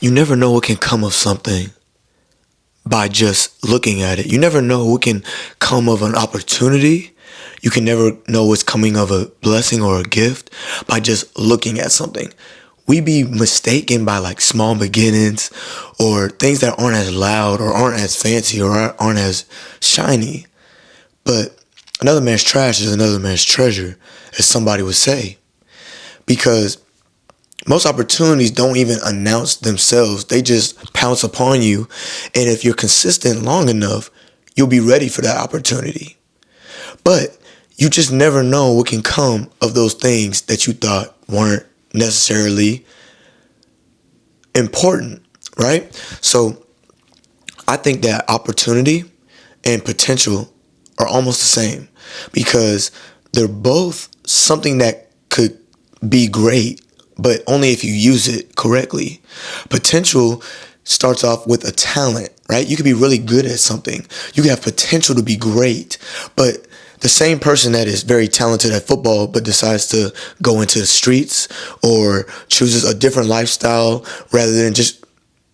You never know what can come of something by just looking at it. You never know what can come of an opportunity. You can never know what's coming of a blessing or a gift by just looking at something. We be mistaken by like small beginnings or things that aren't as loud or aren't as fancy or aren't as shiny. But another man's trash is another man's treasure, as somebody would say. Because most opportunities don't even announce themselves. They just pounce upon you. And if you're consistent long enough, you'll be ready for that opportunity. But you just never know what can come of those things that you thought weren't necessarily important, right? So I think that opportunity and potential are almost the same because they're both something that could be great, but only if you use it correctly. Potential starts off with a talent, right? You could be really good at something. You could have potential to be great, but the same person that is very talented at football but decides to go into the streets or chooses a different lifestyle rather than just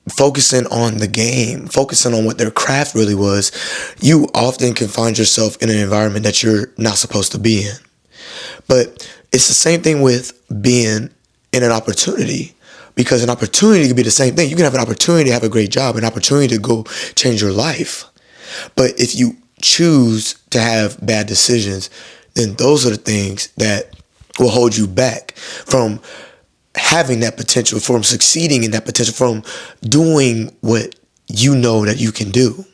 focusing on the game, focusing on what their craft really was, you often can find yourself in an environment that you're not supposed to be in. But it's the same thing with being in an opportunity, because an opportunity could be the same thing. You can have an opportunity to have a great job, an opportunity to go change your life. But if you choose to have bad decisions, then those are the things that will hold you back from having that potential, from succeeding in that potential, from doing what you know that you can do.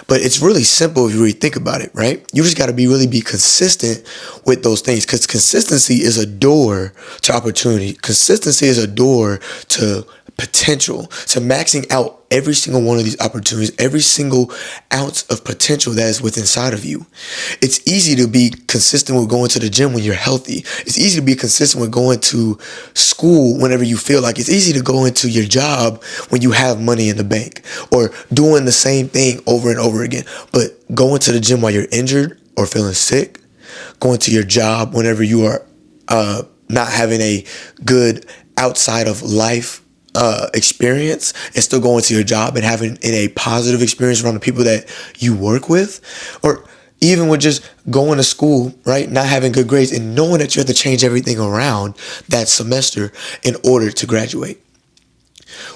But it's really simple if you really think about it, right? You just got to really be consistent with those things, because consistency is a door to opportunity. Consistency is a door to potential, to maxing out every single one of these opportunities, every single ounce of potential that is within inside of you. It's easy to be consistent with going to the gym when you're healthy. It's easy to be consistent with going to school whenever you feel like. It's easy to go into your job when you have money in the bank, or doing the same thing over and over again. But going to the gym while you're injured or feeling sick, going to your job whenever you are not having a good outside of life experience, and still going to your job and having a positive experience around the people that you work with, or even with just going to school, right? Not having good grades and knowing that you have to change everything around that semester in order to graduate.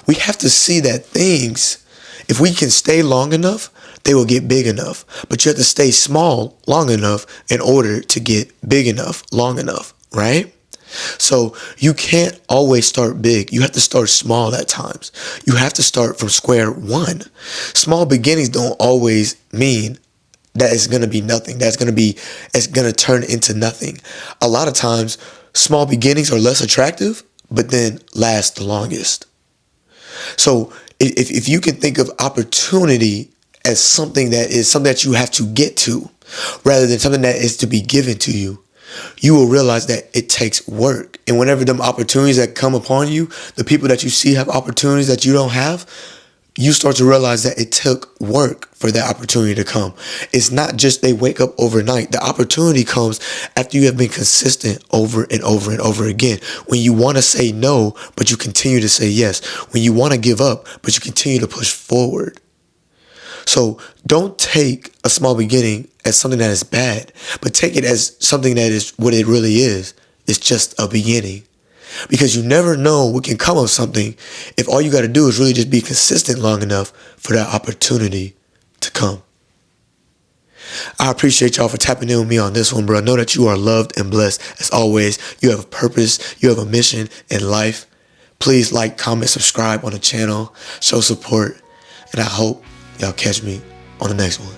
We have to see that things, if we can stay long enough, they will get big enough. But you have to stay small long enough in order to get big enough long enough, right? So you can't always start big. You have to start small at times. You have to start from square one. Small beginnings don't always mean that it's going to be nothing. It's going to turn into nothing. A lot of times, small beginnings are less attractive, but then last the longest. So if you can think of opportunity as something that you have to get to, rather than something that is to be given to you, you will realize that it takes work. And whenever them opportunities that come upon you, the people that you see have opportunities that you don't have, you start to realize that it took work for that opportunity to come. It's not just they wake up overnight. The opportunity comes after you have been consistent over and over and over again. When you want to say no, but you continue to say yes. When you want to give up, but you continue to push forward. So don't take a small beginning as something that is bad, but take it as something that is what it really is. It's just a beginning. Because you never know what can come of something if all you got to do is really just be consistent long enough for that opportunity to come. I appreciate y'all for tapping in with me on this one, bro. I know that you are loved and blessed. As always, you have a purpose, you have a mission in life. Please like, comment, subscribe on the channel, show support, and I hope y'all catch me on the next one.